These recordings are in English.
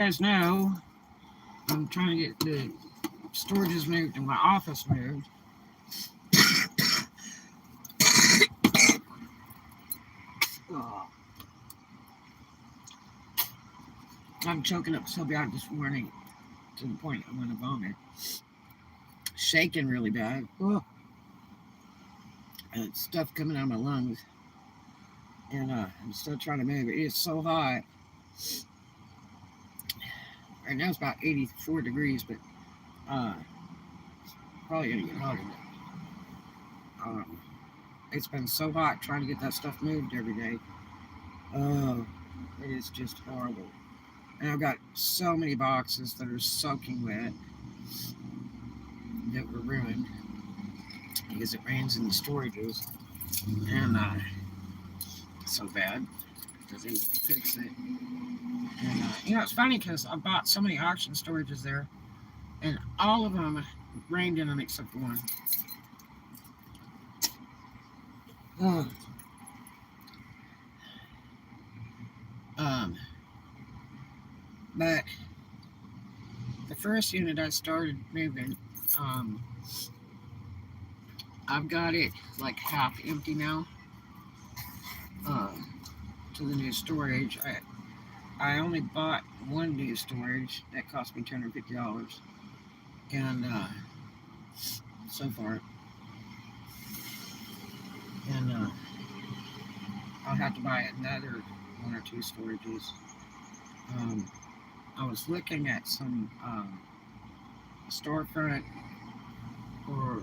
guys know, I'm trying to get the storages moved and my office moved. Oh, I'm choking up so bad this morning to the point I'm going to vomit. Shaking really bad. Oh, and stuff coming out of my lungs. And I'm still trying to move. It is so hot. Right now it's about 84 degrees, but uh, probably going to get hotter. Um, it's been so hot trying to get that stuff moved every day. Oh, it is just horrible. And I've got so many boxes that are soaking wet that were ruined because it rains in the storages. And it's so bad because they won't fix it. And it's funny because I bought so many auction storages there, and all of them rained in them except for one. Oh. But the first unit I started moving, I've got it like half empty now. To the new storage, I only bought one new storage that cost me $250, and so far, and I'll have to buy another one or two storages. I was looking at some storefront or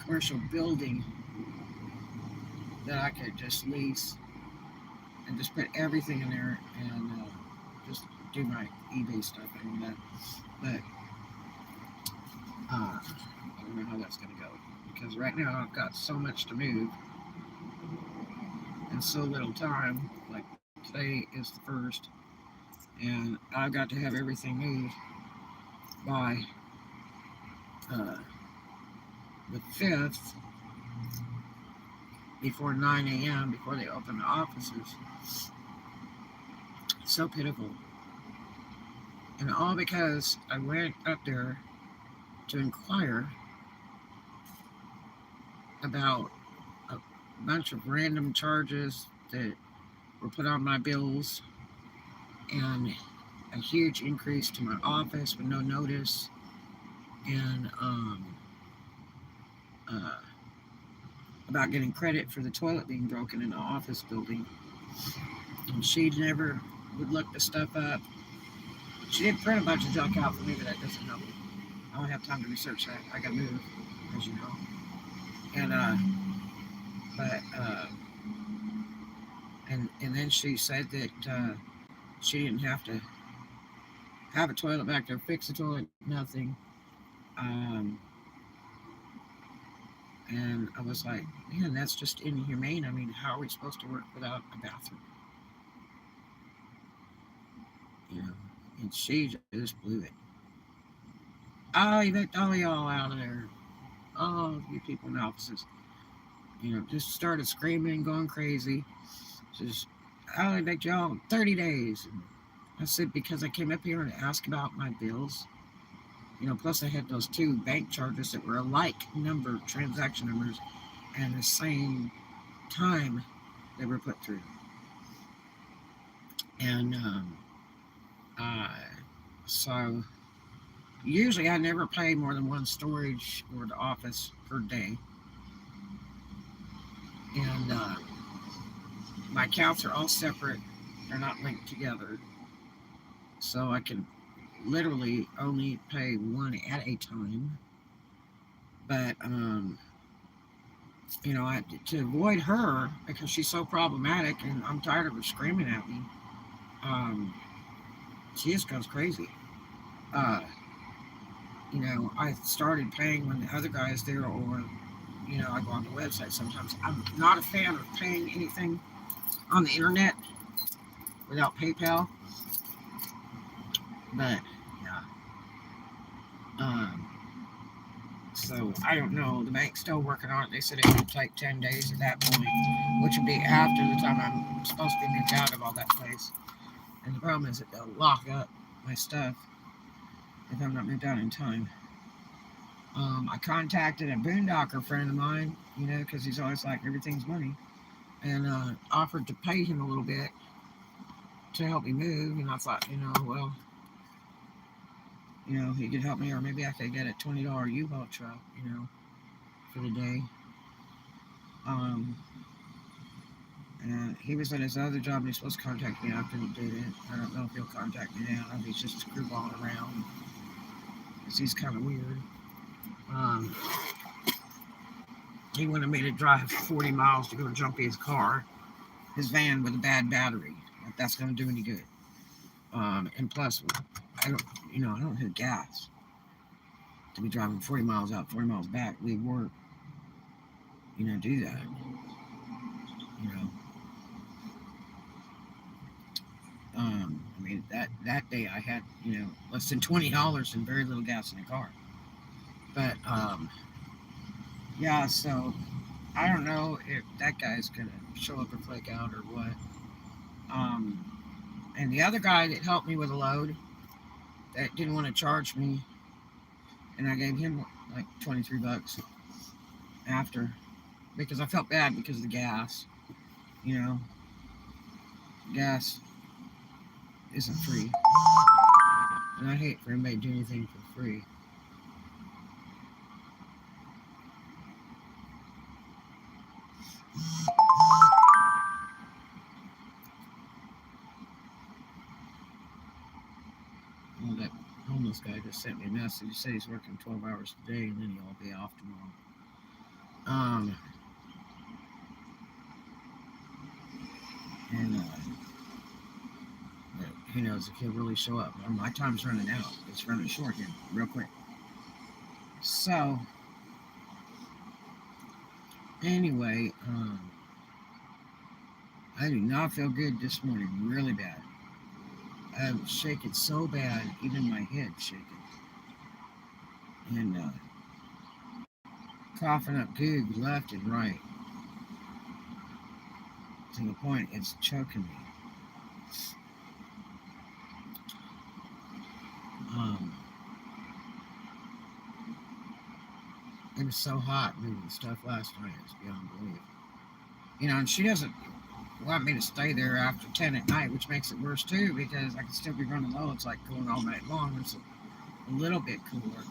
commercial building that I could just lease and just put everything in there and just do my eBay stuff and that. But I don't know how that's going to go because right now I've got so much to move and so little time. Like today is the 1st, and I've got to have everything moved by the 5th before 9 a.m. before they open the offices. So pitiful. And all because I went up there to inquire about a bunch of random charges that were put on my bills and a huge increase to my office with no notice, and about getting credit for the toilet being broken in the office building. And she never would look the stuff up. She did print a bunch of junk out for me, but that doesn't help me. I don't have time to research that. I gotta move, as you know. And and then she said that she didn't have to have a toilet back there, fix the toilet, nothing. And I was like, man, that's just inhumane. I mean, how are we supposed to work without a bathroom? And she just blew it. I'll evict all y'all out of there. All of you people in the offices. Just started screaming, going crazy. Just, I'll evict y'all in 30 days. And I said, because I came up here and asked about my bills. Plus I had those 2 bank charges that were alike transaction numbers, and the same time they were put through. And so usually I never pay more than one storage or the office per day. And my accounts are all separate. They're not linked together. So I can literally only pay one at a time. But to avoid her, because she's so problematic and I'm tired of her screaming at me, she just goes crazy. I started paying when the other guy is there, or I go on the website sometimes. I'm not a fan of paying anything on the internet without PayPal, but yeah. So I don't know. The bank's still working on it. They said it would take 10 days at that point, which would be after the time I'm supposed to be moved out of all that place. And the problem is that they'll lock up my stuff if I'm not moved out in time. I contacted a boondocker friend of mine, because he's always like, everything's money, and offered to pay him a little bit to help me move. And I thought, well, he could help me, or maybe I could get a $20 U-Haul truck, for the day. And he was at his other job, and he's supposed to contact me after he did it. I don't know if he'll contact me now. If he's just screwballing around, because he's kind of weird. He wanted me to drive 40 miles to go jump his car, his van with a bad battery. If that's going to do any good. And plus, I don't have gas to be driving 40 miles out, 40 miles back, leave work. Do that. That day I had, less than $20 and very little gas in the car. But, yeah, so I don't know if that guy's going to show up or flake out or what. And the other guy that helped me with a load that didn't want to charge me, and I gave him like $23 after, because I felt bad because of the gas. Gas isn't free, and I hate for anybody to do anything for free. Well, that homeless guy just sent me a message. He said he's working 12 hours today, and then he'll be off tomorrow. And who knows if he'll really show up. My time's running out. It's running short here, real quick. So, anyway, I do not feel good this morning, really bad. I'm shaking so bad, even my head's shaking. And coughing up goog left and right. To the point it's choking me. It was so hot moving stuff last night. It's beyond belief. And she doesn't want me to stay there after 10 at night, which makes it worse too, because I can still be running low. It's like going all night long. It's a little bit cooler.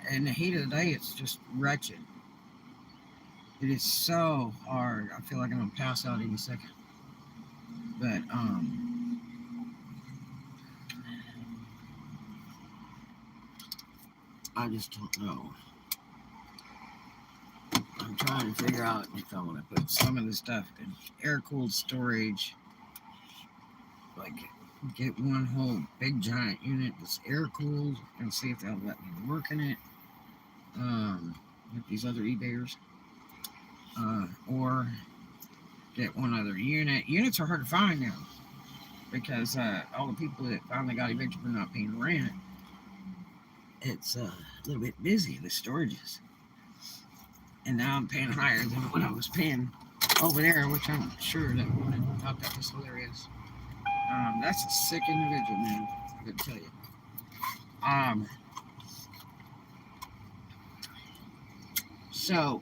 In the heat of the day, it's just wretched. It is so hard. I feel like I'm gonna pass out any second. But I just don't know. I'm trying to figure out if I want to put some of the stuff in air-cooled storage. Like, get one whole big giant unit that's air-cooled and see if they'll let me work in it. With these other eBayers. Or get one other unit. Units are hard to find now because all the people that finally got evicted for not paying rent, it's a little bit busy, the storages. And now I'm paying higher than what I was paying over there, which I'm sure that woman thought that was hilarious. That's a sick individual, man. I gotta tell you. So,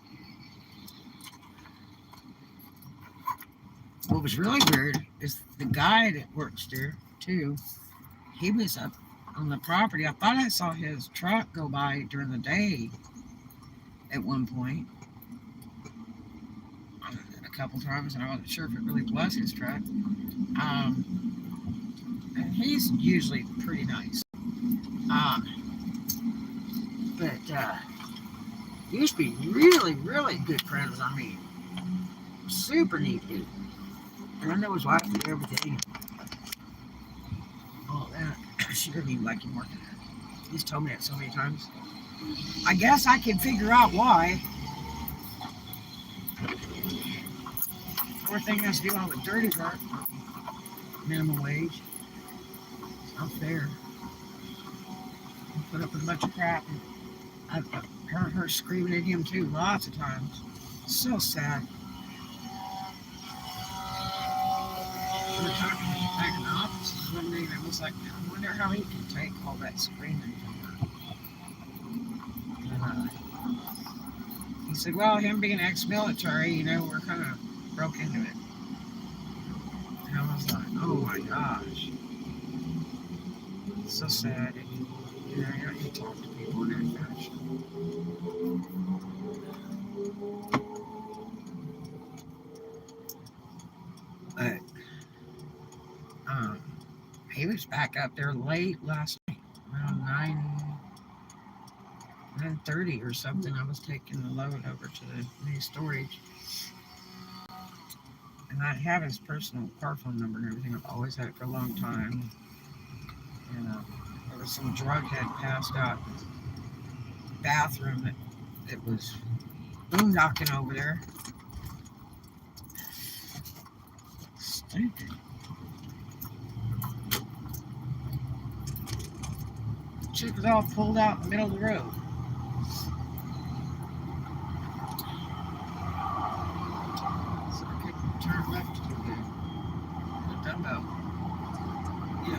what was really weird is the guy that works there, too, he was up on the property. I thought I saw his truck go by during the day at one point. A couple times, and I wasn't sure if it really was his truck. And he's usually pretty nice. But used to be really, really good friends. I mean, super neat dude. And I know his wife did everything. All that. She didn't even like him working there. He's told me that so many times. I guess I can figure out why. Poor thing has to do all the dirty work. Minimum wage. It's not fair. I put up with a bunch of crap. And I've heard her screaming at him too lots of times. So sad. back in the office one day, and I was like, I wonder how he can take all that screaming from her. And he said, well, him being ex-military, we're kind of broke into it. And I was like, oh my gosh, it's so sad. You talk to people in that fashion. But um, he was back up there late last night, around 9:30 or something. I was taking the load over to the new storage, and I have his personal car phone number and everything. I've always had it for a long time. And there was some drug head passed out in the bathroom that was boondocking over there. Stupid. The chick was all pulled out in the middle of the road. So I couldn't turn left to the dumbo.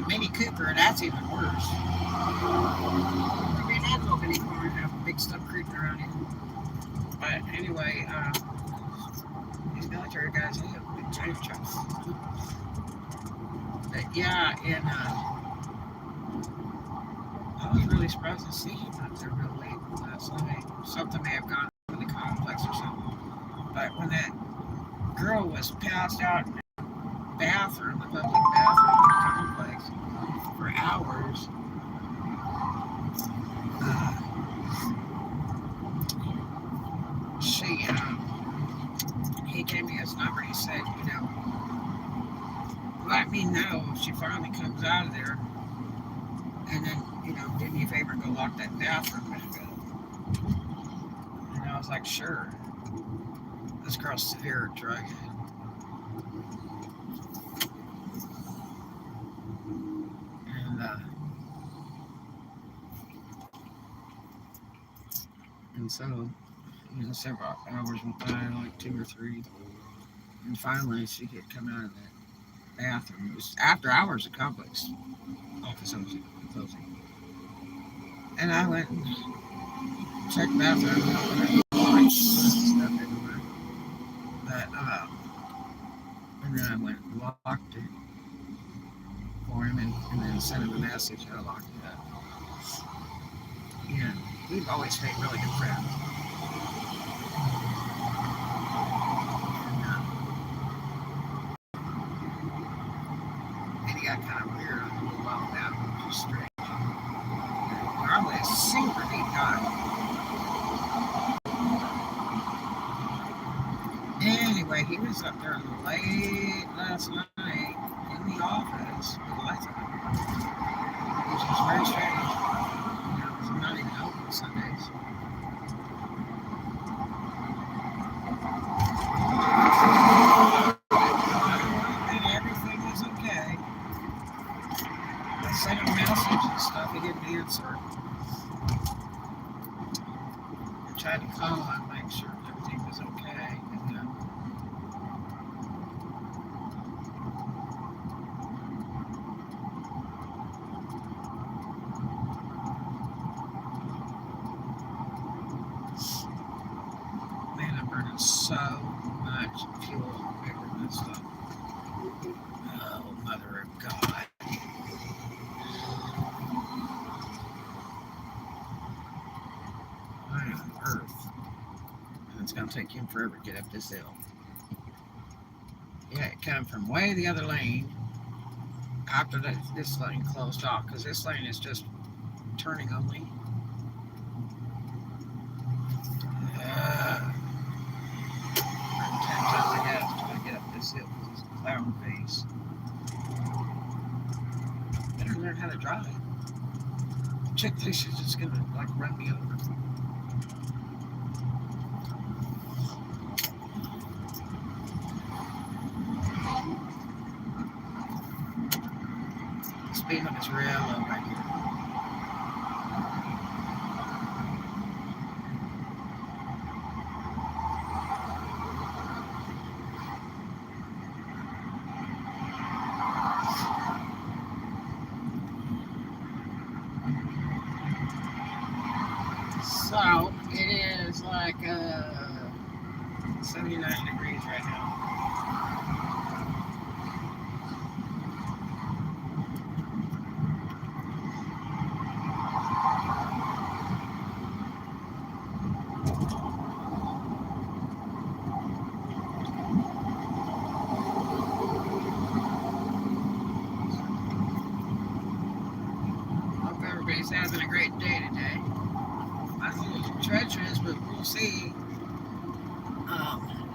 Mini Cooper, and that's even worse. I mean, that's no mini car and have big stuff creeping around you. But anyway, these military guys, they have big tank trucks. But yeah, and I was really surprised to see him out there real late last night. Something may have gone on in the complex or something. But when that girl was passed out in the bathroom, the public bathroom in the complex, for hours, he gave me his number. He said, let me know if she finally comes out of there, and then, do me a favor and go lock that bathroom back up. And I was like, sure. This girl's severe drug. And so, several hours went by, like 2 or 3. And finally, she could come out of that bathroom. It was after hours of complex office closing. And I went and checked the bathroom. Stuff everywhere. But, and then I went and locked it for him, and then sent him a message. I locked it up. We've always stayed really good friends. And he got kind of weird a little while back, which was strange. Normally a super neat guy. Anyway, he was up there late last night in the office with the lights on, which was very strange. It's not even open Sundays. And everything was okay. I sent him a message and stuff. He didn't answer. I tried to call him and make sure everything was okay. So much fuel picking this stuff. Oh, mother of God. Why on earth? And it's going to take him forever to get up this hill. Yeah, it come from way the other lane after this lane closed off, because this lane is just turning only. 10 times I gas trying to get up this hill because it's a clown face. Better learn how to drive. Chick fish is just gonna run me over. The speed limit's real low right here. So it is like 79 degrees right now. Hope everybody's having a great day today. I think it's treacherous, but we'll see. Um,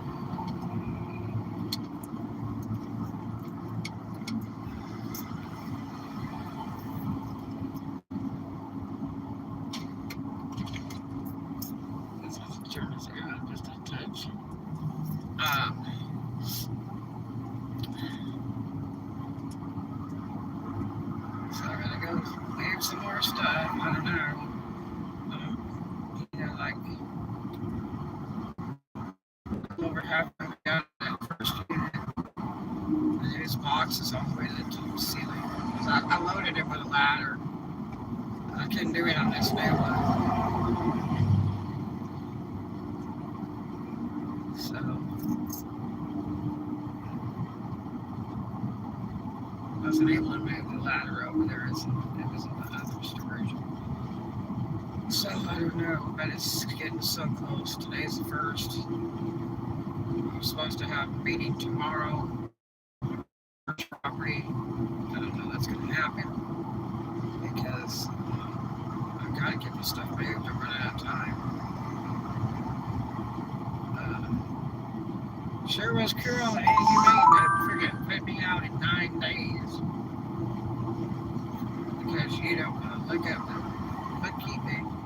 let's just turn this around just a touch. Um, so I'm gonna go leave some more stuff. I don't know. Like over halfway down that first unit. And there's boxes all the way to the ceiling. So I loaded it with a ladder. I couldn't do it on this new one. So I wasn't able to move the ladder over there. It was in the other storage. So I don't know, but it's getting so close. Today's the first. I'm supposed to have a meeting tomorrow. Property. I don't know that's going to happen because I've got to get this stuff moved. I'm running out of time. Sure was cool and humane to forget put me out in 9 days because you don't want to look up the bookkeeping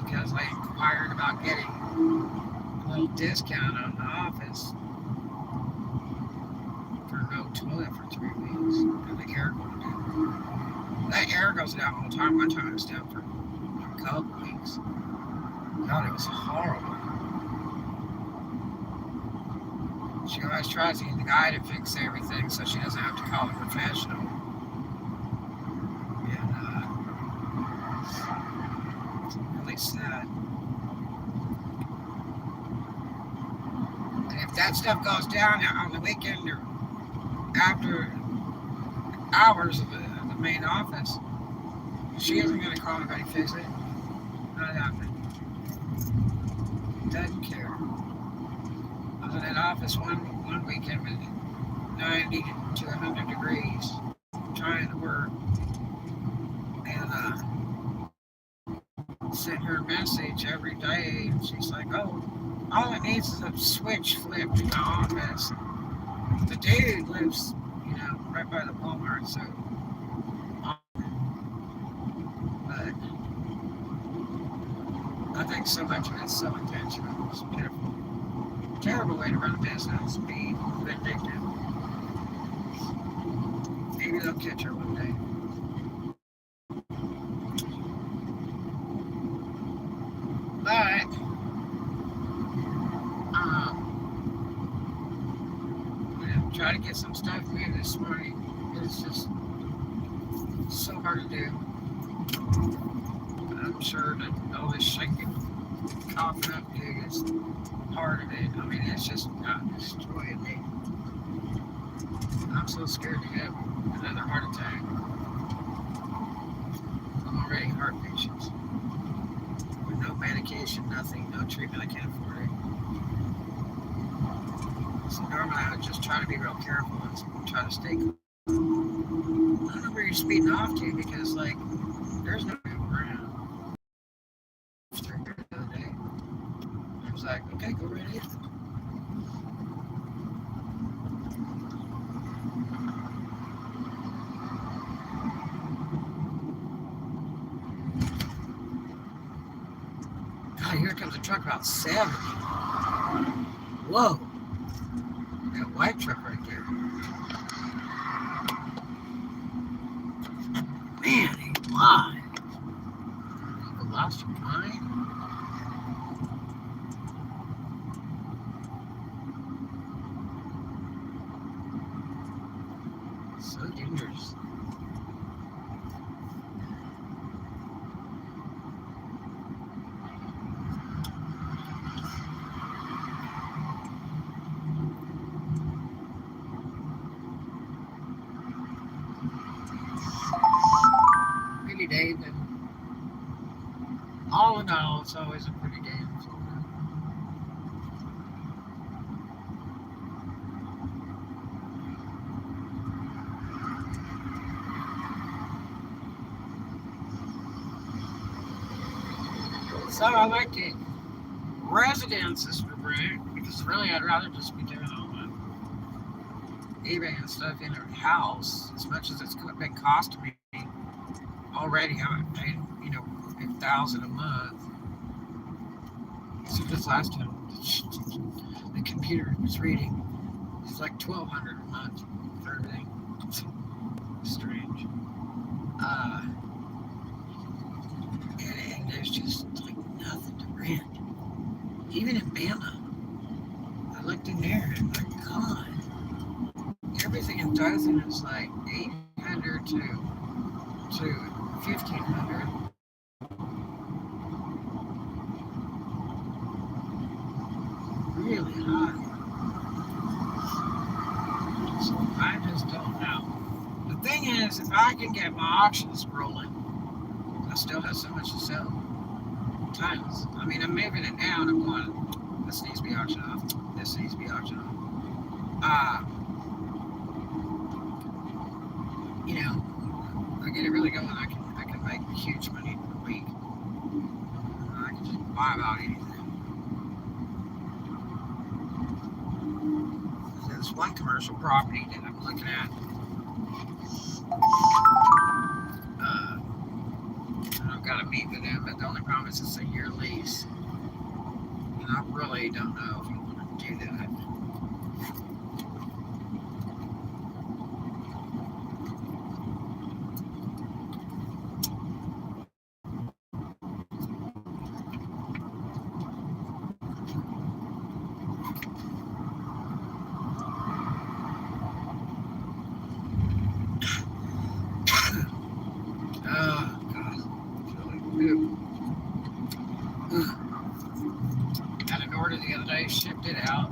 because I inquired about getting a little discount on the office for no toilet for 3 weeks and the air going down. That air goes down all the time. One time it was down for a couple weeks. God, it was horrible. She always tries to get the guy to fix everything so she doesn't have to call a professional. And it's really sad. And if that stuff goes down on the weekend or after hours of the main office, she isn't going to call anybody to fix it. Not happening. Doesn't care. I was in that office one weekend with 90 to 100 degrees trying to work and sent her a message every day and she's like, oh, all it needs is a switch flipped in the office. The dude lives, right by the Walmart, so but I think so much of it's so intentional. It's pitiful. Terrible way to run a business. Be vindictive. Maybe they'll catch her one day. But try to get some stuff moved this morning. It's just so hard to do. I'm sure that all this shaking, coughing up gig is part of it. I mean, it's just not destroying me. I'm so scared to get another heart attack. I'm already heart patient. With no medication, nothing, no treatment, I can't afford it. So normally I would just try to be real careful and try to stay cool. I don't know where you're speeding off to because, there's no people around. The other day. I was like, okay, go right ahead. God, here comes a truck about 70. Whoa. That white truck right there. Man, he lied. You lost your mind? So dangerous. no, it's always a pretty day in Florida. So I like the residences for rent because really I'd rather just be doing all the eBay and stuff in a house as much as it's been costing me already. I paid, 1,000 a month. So this last time the computer was reading, it's like 1,200 a month for everything. It's strange. Uh, and there's just like nothing to rent. Even in Bama, I looked in there and my God, everything in Dothan is like 800 to 1,500. Really high. So I just don't know. The thing is, if I can get my auctions rolling, I still have so much to sell. Tons. I mean, I'm moving it down. I'm going, this needs to be auctioned off. This needs to be auctioned off. I get it really going. I can make huge money per week. I can just buy about anything. There's one commercial property that I'm looking at. And I've got to meet with them, but the only problem is it's a year lease. And I really don't know if I want to do that. Oh, God. Really, had an order the other day, shipped it out.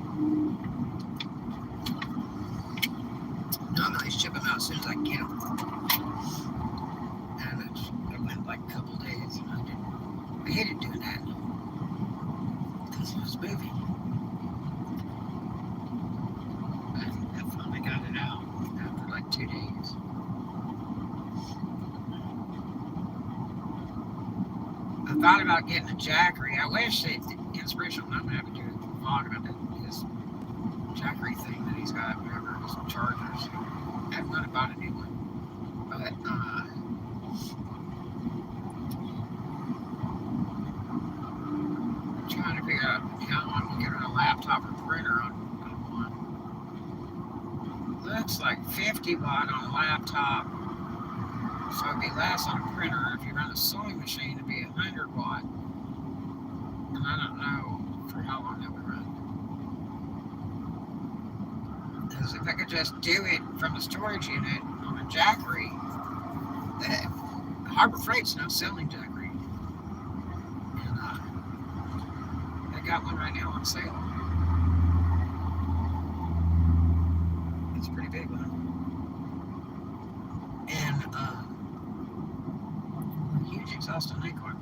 Normally ship them out as soon as I get them. And it went like a couple days. And I hated doing that because it was moving. And I finally got it out after like 2 days. I thought about getting a Jackery. I wish that Inspirational Nomad would do a vlog about his Jackery thing that he's got, whatever, his Chargers. I haven't thought about a new one. But, I'm trying to figure out how long you get on a laptop or printer on one. Looks like 50 watt on a laptop. So it'd be less on a printer. If you run a sewing machine, it'd be 100 watt. And I don't know for how long that would run. Because if I could just do it from the storage unit on a Jackery, Harbor Freight's not selling Jackery. And they got one right now on sale. It's a pretty big one. And huge exhaust on Acorn.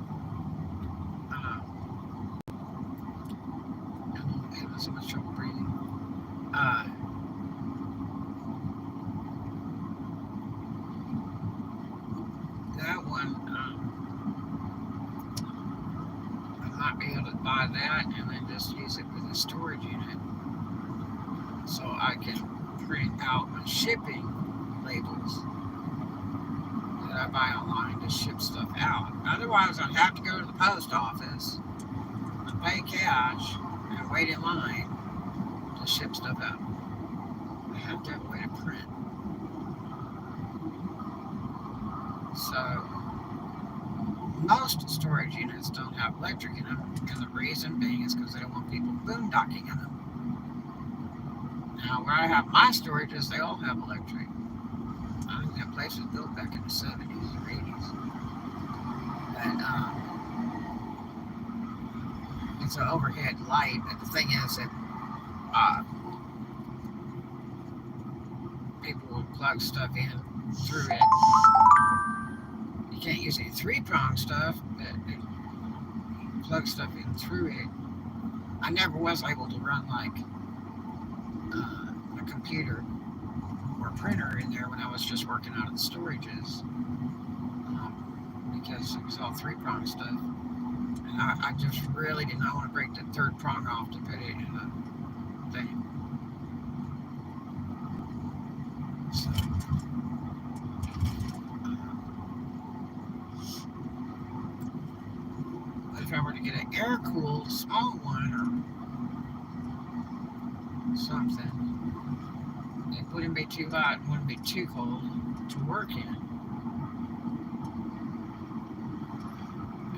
I'm having so much trouble breathing. That one, I might be able to buy that and then just use it with a storage unit so I can print out my shipping labels that I buy online to ship stuff out. Otherwise, I'd have to go to the post office and pay cash and wait in line to ship stuff out. I have to have a way to print. So, most storage units don't have electric in them, and the reason being is because they don't want people boondocking in them. Now, where I have my storages, they all have electric. I think that place was built back in the 70s or 80s. But, it's an overhead light, but the thing is that people will plug stuff in through it. You can't use any 3-prong stuff, but plug stuff in through it. I never was able to run like a computer or printer in there when I was just working out of the storages, because it was all three-prong stuff. And I just really did not want to break the third prong off to put it in a thing. So, if I were to get an air-cooled small one or something, it wouldn't be too hot, it wouldn't be too cold to work in.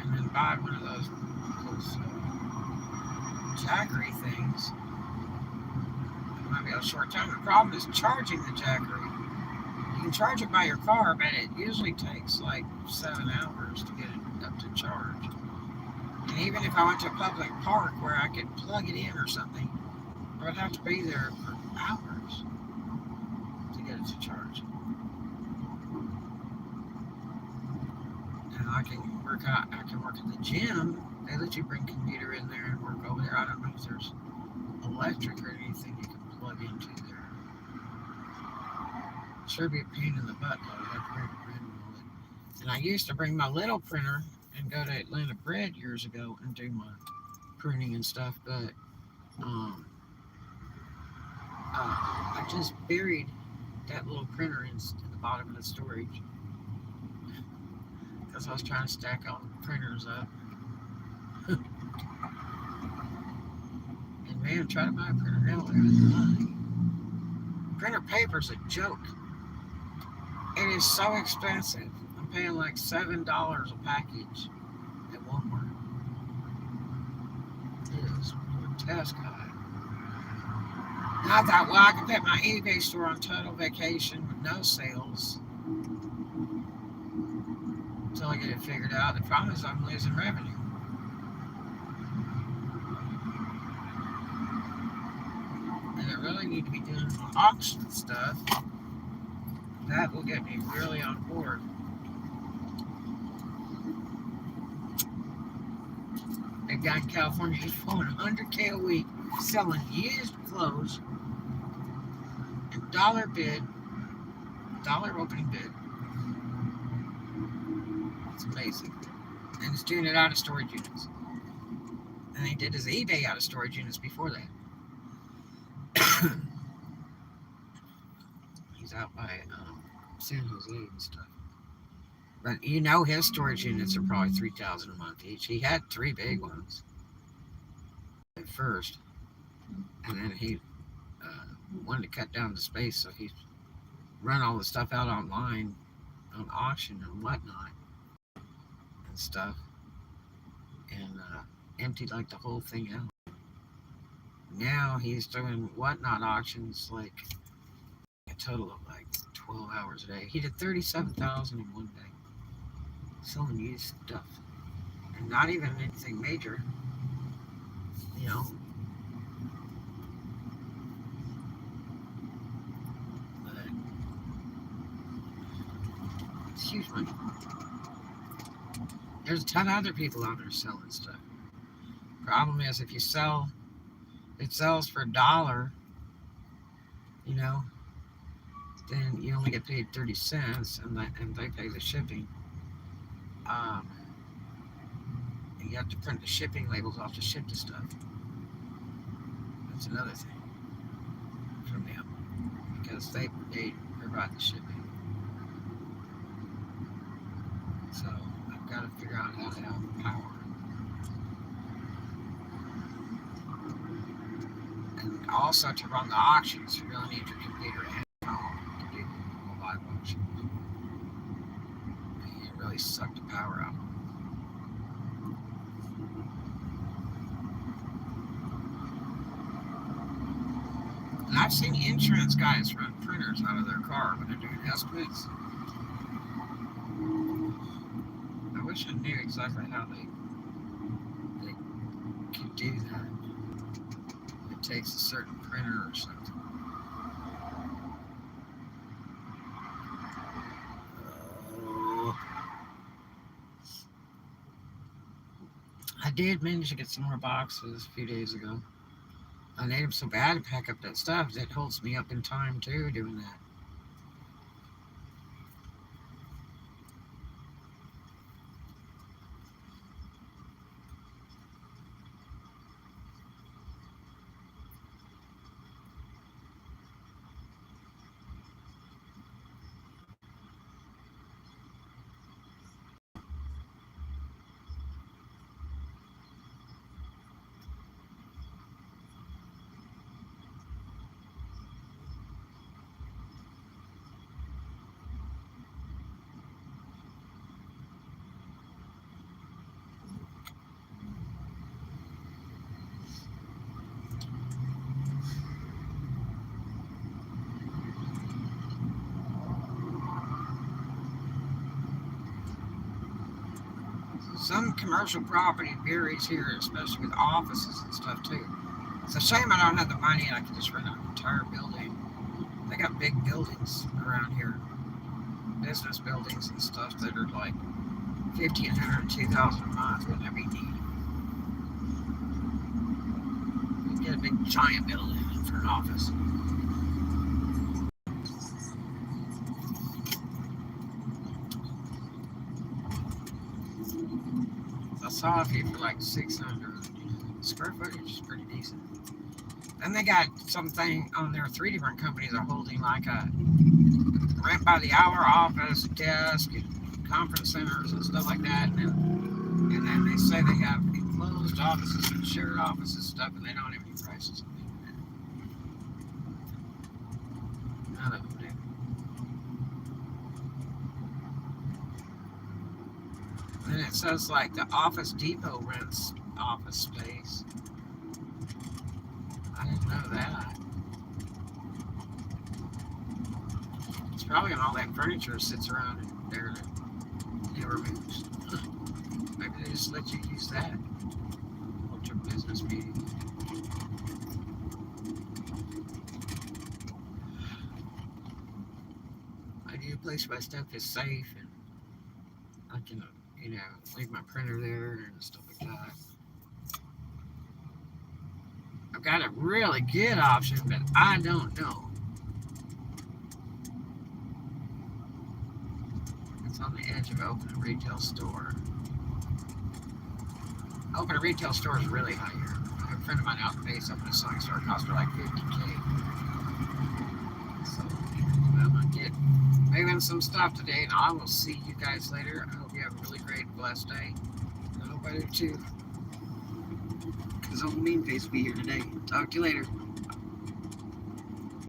And then buy one of those Jackery things. It might be a short time. The problem is charging the Jackery. You can charge it by your car, but it usually takes like 7 hours to get it up to charge. And even if I went to a public park where I could plug it in or something, I would have to be there for hours to get it to charge. And I can work at the gym. They let you bring computer in there and work over there. I don't know if there's electric or anything you can plug into there. Sure be a pain in the butt though. And I used to bring my little printer and go to Atlanta Bread years ago and do my printing and stuff, but I just buried that little printer in the bottom of the storage because I was trying to stack all the printers up. And man, try to buy a printer now with money. Printer paper's a joke. It is so expensive. I'm paying like $7 a package at Walmart. It is grotesque high. And I thought, well, I could put my eBay store on total vacation with no sales until I get it figured out. The problem is I'm losing revenue. And I really need to be doing some auction stuff. That will get me really on board. A guy in California is pulling $100K a week selling used clothes and dollar opening bid. It's amazing. And he's doing it out of storage units. And he did his eBay out of storage units before that. He's out by San Jose and stuff. But you know his storage units are probably $3,000 a month each. He had 3 big ones at first, and then he wanted to cut down the space, so he run all the stuff out online on auction and whatnot and stuff, and emptied like the whole thing out. Now he's doing whatnot auctions like a total of like 12 hours a day. He did 37,000 in one day selling used stuff, and not even anything major, you know. But it's huge money. There's a ton of other people out there selling stuff. Problem is, if you sell, it sells for $1, you know, then you only get paid 30 cents, and they pay the shipping. And you have to print the shipping labels off to ship the stuff. That's another thing from them, because they provide the shipping. So I've got to figure out how to have the power. And also to run the auctions, you really need your computer and phone to do live auctions. And it really sucked the power out. And I've seen insurance guys run printers out of their car when they're doing estimates. I wish I knew exactly how they could do that. It takes a certain printer or something. I did manage to get some more boxes a few days ago. I need them so bad to pack up that stuff. It holds me up in time too, doing that. Some commercial property varies here, especially with offices and stuff too. It's a shame I don't have the money and I can just rent an entire building. They got big buildings around here, business buildings and stuff that are like 1,500, 2,000 a month, whatever you need. You get a big giant building for an office. I saw a few for like 600 square footage, is pretty decent. Then they got something on there. 3 different companies are holding like a rent by the hour office, desk, and conference centers and stuff like that. And then they say they have enclosed offices and shared offices and stuff, and they don't have any prices. None of them do. And it says like the Office Depot rents office space. I didn't know that. It's probably when all that furniture sits around in there that never moves. Maybe they just let you use that. Hold your business meeting. I need a place where my stuff is safe and I can, leave my printer there and stuff like that. I've got a really good option, but I don't know. It's on the edge of opening a retail store. Open a retail store is really high here. I have a friend of mine out in the base opened a sewing store, cost her like $50K. So, I'm gonna get moving some stuff today, and I will see you guys later. I hope you have a really great, blessed day. I hope I do too. Because Uncle Mean Face will be here today. Talk to you later.